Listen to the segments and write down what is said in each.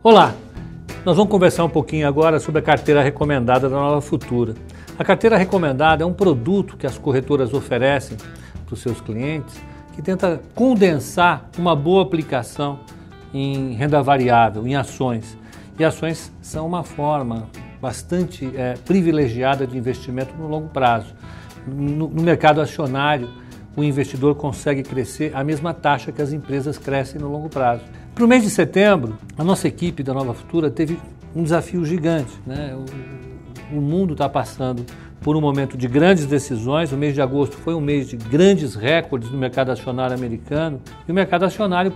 Olá, nós vamos conversar um pouquinho agora sobre a carteira recomendada da Nova Futura. A carteira recomendada é um produto que as corretoras oferecem para os seus clientes que tenta condensar uma boa aplicação em renda variável, em ações. E ações são uma forma bastante privilegiada de investimento no longo prazo. No mercado acionário, o investidor consegue crescer a mesma taxa que as empresas crescem no longo prazo. Para o mês de setembro, a nossa equipe da Nova Futura teve um desafio gigante, né? O mundo está passando por um momento de grandes decisões. O mês de agosto foi um mês de grandes recordes no mercado acionário americano e o mercado acionário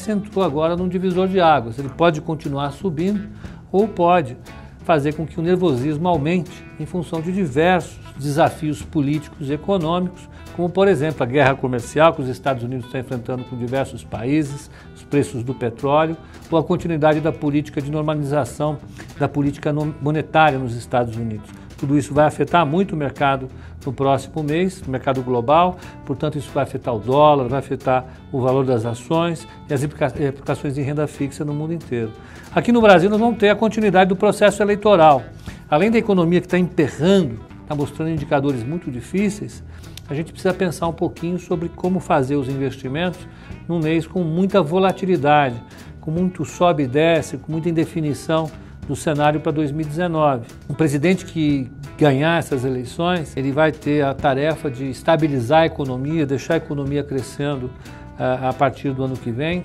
entrou agora num divisor de águas. Ele pode continuar subindo ou pode fazer com que o nervosismo aumente em função de diversos desafios políticos e econômicos, como, por exemplo, a guerra comercial que os Estados Unidos estão enfrentando com diversos países, os preços do petróleo, ou a continuidade da política de normalização da política monetária nos Estados Unidos. Tudo isso vai afetar muito o mercado no próximo mês, o mercado global, portanto isso vai afetar o dólar, vai afetar o valor das ações e as implicações em renda fixa no mundo inteiro. Aqui no Brasil nós vamos ter a continuidade do processo eleitoral. Além da economia que está emperrando, está mostrando indicadores muito difíceis, a gente precisa pensar um pouquinho sobre como fazer os investimentos num mês com muita volatilidade, com muito sobe e desce, com muita indefinição do cenário para 2019. Um presidente que ganhar essas eleições, ele vai ter a tarefa de estabilizar a economia, deixar a economia crescendo a partir do ano que vem,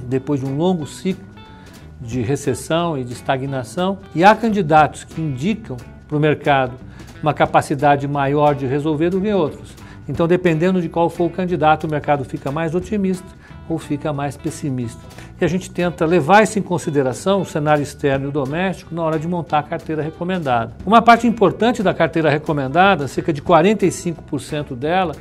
depois de um longo ciclo de recessão e de estagnação. E há candidatos que indicam para o mercado uma capacidade maior de resolver do que outros. Então, dependendo de qual for o candidato, o mercado fica mais otimista ou fica mais pessimista. E a gente tenta levar isso em consideração, o cenário externo e o doméstico, na hora de montar a carteira recomendada. Uma parte importante da carteira recomendada, cerca de 45% dela,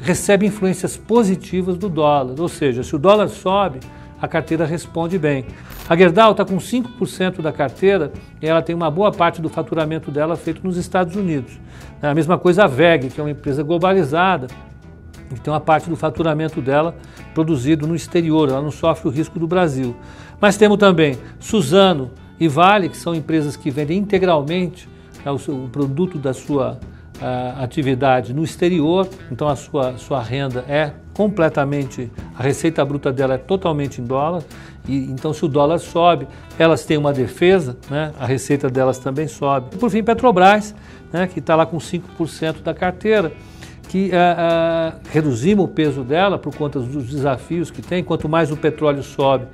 recebe influências positivas do dólar. Ou seja, se o dólar sobe, a carteira responde bem. A Gerdau está com 5% da carteira e ela tem uma boa parte do faturamento dela feito nos Estados Unidos. A mesma coisa a WEG, que é uma empresa globalizada, que tem uma parte do faturamento dela produzido no exterior, ela não sofre o risco do Brasil. Mas temos também Suzano e Vale, que são empresas que vendem integralmente o produto da sua atividade no exterior, então a sua renda é completamente, a receita bruta dela é totalmente em dólar, e então se o dólar sobe, elas têm uma defesa, né? A receita delas também sobe. E, por fim, Petrobras, né? Que está lá com 5% da carteira, que reduzimos o peso dela por conta dos desafios que tem. Quanto mais o petróleo sobe,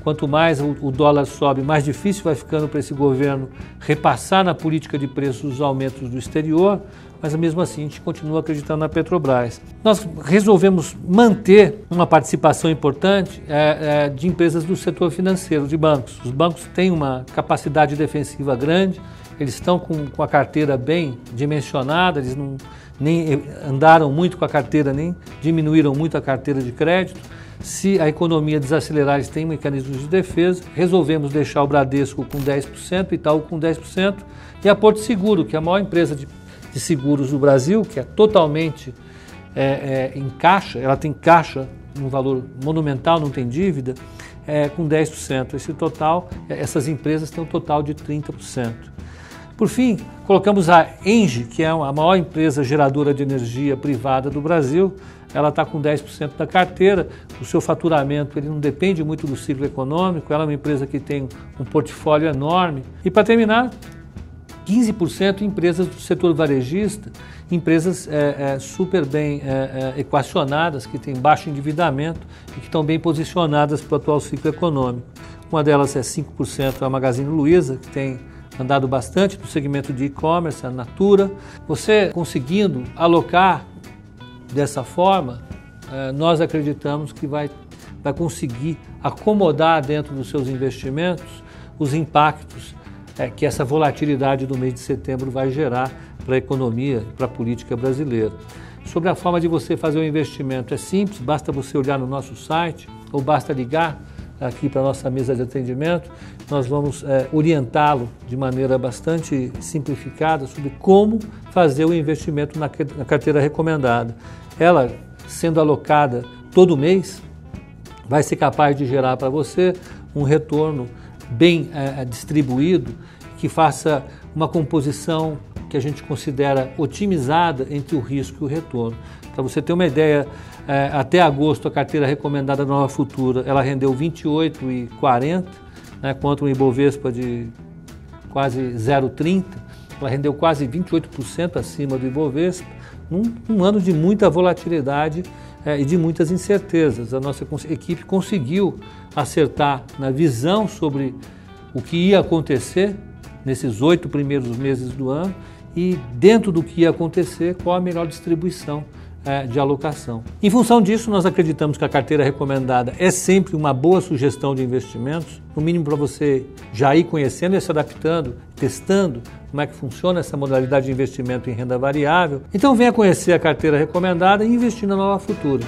quanto mais o dólar sobe, mais difícil vai ficando para esse governo repassar na política de preços os aumentos do exterior, mas mesmo assim a gente continua acreditando na Petrobras. Nós resolvemos manter uma participação importante de empresas do setor financeiro, de bancos. Os bancos têm uma capacidade defensiva grande, eles estão com a carteira bem dimensionada, eles nem andaram muito com a carteira, nem diminuíram muito a carteira de crédito. Se a economia desacelerar, eles têm mecanismos de defesa. Resolvemos deixar o Bradesco com 10%, Itaú com 10% e a Porto Seguro, que é a maior empresa de seguros do Brasil, que é totalmente em caixa, ela tem caixa um valor monumental, não tem dívida, com 10%. Essas empresas têm um total de 30%. Por fim, colocamos a ENGIE, que é a maior empresa geradora de energia privada do Brasil. Ela está com 10% da carteira, o seu faturamento ele não depende muito do ciclo econômico, ela é uma empresa que tem um portfólio enorme. E para terminar, 15% empresas do setor varejista, empresas super bem equacionadas, que têm baixo endividamento e que estão bem posicionadas para o atual ciclo econômico. Uma delas é 5%, a Magazine Luiza, que tem andado bastante no segmento de e-commerce, a Natura. Você conseguindo alocar dessa forma, nós acreditamos que vai conseguir acomodar dentro dos seus investimentos os impactos que essa volatilidade do mês de setembro vai gerar para a economia e para a política brasileira. Sobre a forma de você fazer o investimento, é simples, basta você olhar no nosso site ou basta ligar aqui para a nossa mesa de atendimento. Nós vamos orientá-lo de maneira bastante simplificada sobre como fazer o investimento na carteira recomendada. Ela, sendo alocada todo mês, vai ser capaz de gerar para você um retorno bem distribuído, que faça uma composição que a gente considera otimizada entre o risco e o retorno. Para você ter uma ideia, até agosto a carteira recomendada da Nova Futura, ela rendeu 28,40, né, contra um Ibovespa de quase 0,30, ela rendeu quase 28% acima do Ibovespa, num ano de muita volatilidade e de muitas incertezas. A nossa equipe conseguiu acertar na visão sobre o que ia acontecer nesses 8 primeiros meses do ano e, dentro do que ia acontecer, qual a melhor distribuição de alocação. Em função disso, nós acreditamos que a carteira recomendada é sempre uma boa sugestão de investimentos, no mínimo para você já ir conhecendo e se adaptando, testando como é que funciona essa modalidade de investimento em renda variável. Então venha conhecer a carteira recomendada e investir na Nova Futura.